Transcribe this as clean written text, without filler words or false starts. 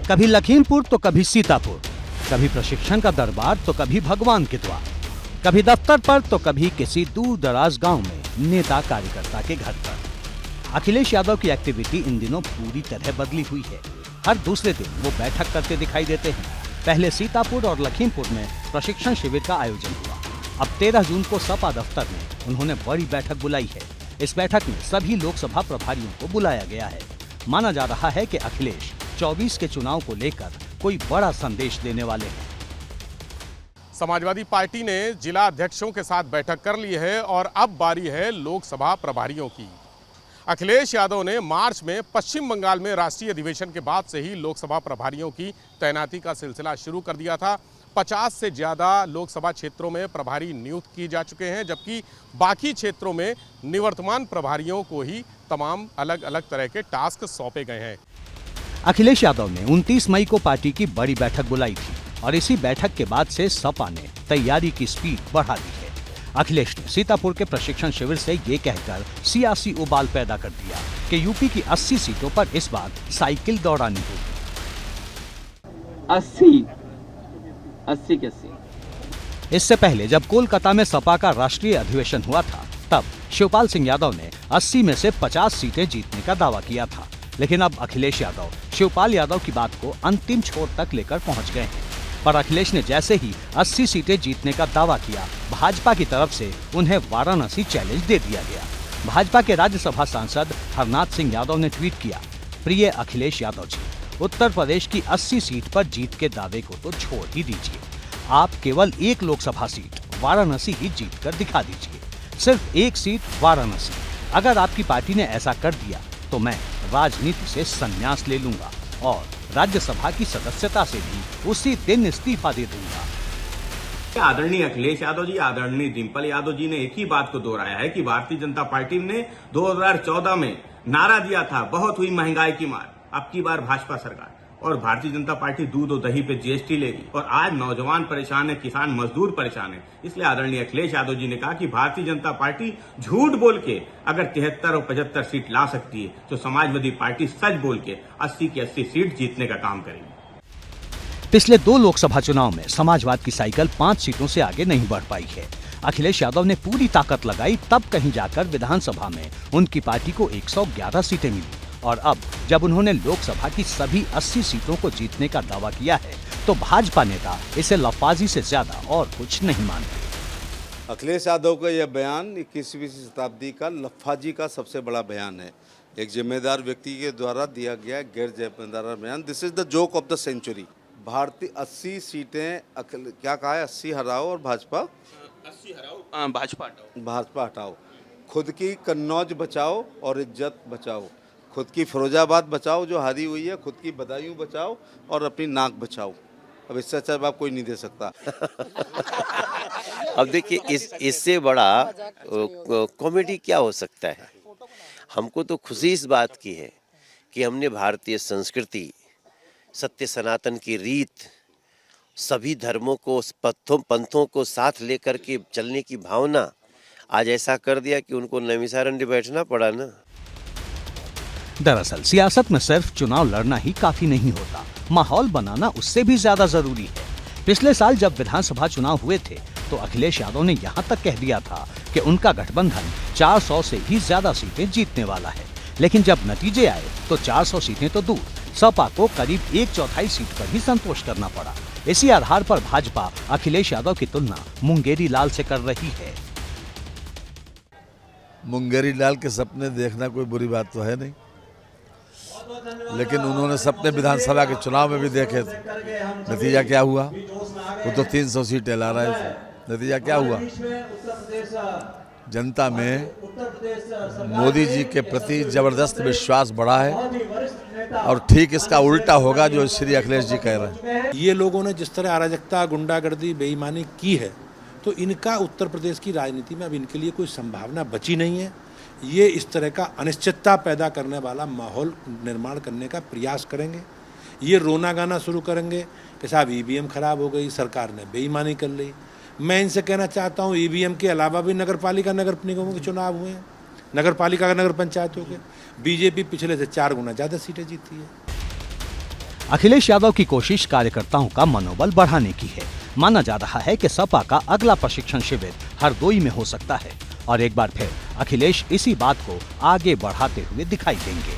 कभी लखीमपुर तो कभी सीतापुर, कभी प्रशिक्षण का दरबार तो कभी भगवान के द्वार, कभी दफ्तर पर तो कभी किसी दूर दराज गांव में नेता कार्यकर्ता के घर पर। अखिलेश यादव की एक्टिविटी इन दिनों पूरी तरह बदली हुई है। हर दूसरे दिन वो बैठक करते दिखाई देते हैं। पहले सीतापुर और लखीमपुर में प्रशिक्षण शिविर का आयोजन हुआ। अब 13 जून को सपा दफ्तर में उन्होंने बड़ी बैठक बुलाई है। इस बैठक में सभी लोकसभा प्रभारियों को बुलाया गया है। माना जा रहा है कि अखिलेश 24 के चुनाव को लेकर कोई बड़ा संदेश देने वाले हैं। समाजवादी पार्टी ने जिला अध्यक्षों के साथ बैठक कर ली है और अब बारी है लोकसभा प्रभारियों की। अखिलेश यादव ने मार्च में पश्चिम बंगाल में राष्ट्रीय अधिवेशन के बाद से ही लोकसभा प्रभारियों की तैनाती का सिलसिला शुरू कर दिया था। 50 से ज़्यादा लोकसभा क्षेत्रों में प्रभारी नियुक्त किए जा चुके हैं, जबकि बाकी क्षेत्रों में निवर्तमान प्रभारियों को ही तमाम अलग अलग तरह के टास्क सौंपे गए हैं। अखिलेश यादव ने 29 मई को पार्टी की बड़ी बैठक बुलाई थी और इसी बैठक के बाद से सपा ने तैयारी की स्पीड बढ़ा दी है। अखिलेश ने सीतापुर के प्रशिक्षण शिविर से ये कहकर सियासी उबाल पैदा कर दिया कि यूपी की 80 सीटों पर इस बार साइकिल दौड़ानी होगी। 80 के 80। इससे पहले जब कोलकाता में सपा का राष्ट्रीय अधिवेशन हुआ था, तब शिवपाल सिंह यादव ने 80 में से 50 सीटें जीतने का दावा किया था। लेकिन अब अखिलेश यादव शिवपाल यादव की बात को अंतिम छोर तक लेकर पहुंच गए हैं। पर अखिलेश ने जैसे ही 80 सीटें जीतने का दावा किया, भाजपा की तरफ से उन्हें वाराणसी चैलेंज दे दिया गया। भाजपा के राज्यसभा सांसद हरनाथ सिंह यादव ने ट्वीट किया, प्रिय अखिलेश यादव जी, उत्तर प्रदेश की 80 सीट पर जीत के दावे को तो छोड़ ही दीजिए। आप केवल एक लोकसभा सीट वाराणसी ही जीत कर दिखा दीजिए, सिर्फ एक सीट वाराणसी। अगर आपकी पार्टी ने ऐसा कर दिया तो मैं राजनीति से संन्यास ले लूंगा और राज्यसभा की सदस्यता से भी उसी दिन इस्तीफा दे दूंगा। आदरणीय अखिलेश यादव जी, आदरणीय डिंपल यादव जी ने एक ही बात को दोहराया है कि भारतीय जनता पार्टी ने 2014 में नारा दिया था, बहुत हुई महंगाई की मार, अब की बार भाजपा सरकार, और भारतीय जनता पार्टी दूध और दही पे जीएसटी लेगी। और आज नौजवान परेशान है, किसान मजदूर परेशान है। इसलिए आदरणीय अखिलेश यादव जी ने कहा कि भारतीय जनता पार्टी झूठ बोल के अगर 73 और 75 सीट ला सकती है, तो समाजवादी पार्टी सच बोल के 80 की 80 सीट जीतने का काम करेगी। पिछले 2 लोकसभा चुनाव में समाजवाद की साइकिल 5 सीटों से आगे नहीं बढ़ पाई है। अखिलेश यादव ने पूरी ताकत लगाई, तब कहीं जाकर विधानसभा में उनकी पार्टी को 111 सीटें मिली। और अब जब उन्होंने लोकसभा की सभी 80 सीटों को जीतने का दावा किया है, तो भाजपा नेता इसे लफाजी से ज्यादा और कुछ नहीं मानते। अखिलेश यादव का यह बयान 21वीं शताब्दी का लफाजी का सबसे बड़ा बयान है। एक जिम्मेदार व्यक्ति के द्वारा दिया गया गैर जिम्मेदार बयान। This is the joke of the century. भारतीय 80 सीटें क्या कहा है, 80 हराओ और भाजपा 80 हराओ, भाजपा हटाओ, भाजपा हटाओ। खुद की कन्नौज बचाओ और इज्जत बचाओ। खुद की फिरोजाबाद बचाओ जो हारी हुई है, खुद की बदायूं बचाओ और अपनी नाक बचाओ। अब इससे अच्छा जवाब कोई नहीं दे सकता। अब देखिए, इससे बड़ा कॉमेडी क्या हो सकता है। हमको तो खुशी इस बात की है कि हमने भारतीय संस्कृति, सत्य सनातन की रीत, सभी धर्मों को, पंथों को साथ लेकर के चलने की भावना आज ऐसा कर दिया कि उनको नैमिषारण्य बैठना पड़ा ना। दरअसल सियासत में सिर्फ चुनाव लड़ना ही काफी नहीं होता, माहौल बनाना उससे भी ज्यादा जरूरी है। पिछले साल जब विधानसभा चुनाव हुए थे, तो अखिलेश यादव ने यहाँ तक कह दिया था कि उनका गठबंधन 400 से भी ज्यादा सीटें जीतने वाला है। लेकिन जब नतीजे आए तो 400 सीटें तो दूर, सपा को करीब 1/4 सीट पर ही संतोष करना पड़ा। इसी आधार पर भाजपा अखिलेश यादव की तुलना मुंगेरी लाल से कर रही है। मुंगेरी लाल के सपने देखना कोई बुरी बात तो है नहीं, लेकिन उन्होंने सपने विधानसभा के चुनाव में भी देखे थे। नतीजा क्या हुआ? वो तो 300 सीटें ला रहे थे। नतीजा क्या हुआ? जनता में मोदी जी के प्रति जबरदस्त विश्वास बढ़ा है और ठीक इसका उल्टा होगा जो श्री अखिलेश जी कह रहे हैं। ये लोगों ने जिस तरह अराजकता, गुंडागर्दी, बेईमानी की है, तो इनका उत्तर प्रदेश की राजनीति में अब इनके लिए कोई संभावना बची नहीं है। ये इस तरह का अनिश्चितता पैदा करने वाला माहौल निर्माण करने का प्रयास करेंगे। ये रोना गाना शुरू करेंगे कि साहब ईवीएम खराब हो गई, सरकार ने बेईमानी कर ली। मैं इनसे कहना चाहता हूँ, ईवीएम के अलावा भी नगर पालिका, नगर निगमों के चुनाव हुए हैं, नगर पालिका का, नगर पंचायतों के, बीजेपी पिछले से 4 गुना ज़्यादा सीटें जीती है। अखिलेश यादव की कोशिश कार्यकर्ताओं का मनोबल बढ़ाने की है। माना जा रहा है कि सपा का अगला प्रशिक्षण शिविर हरदोई में हो सकता है और एक बार फिर अखिलेश इसी बात को आगे बढ़ाते हुए दिखाई देंगे।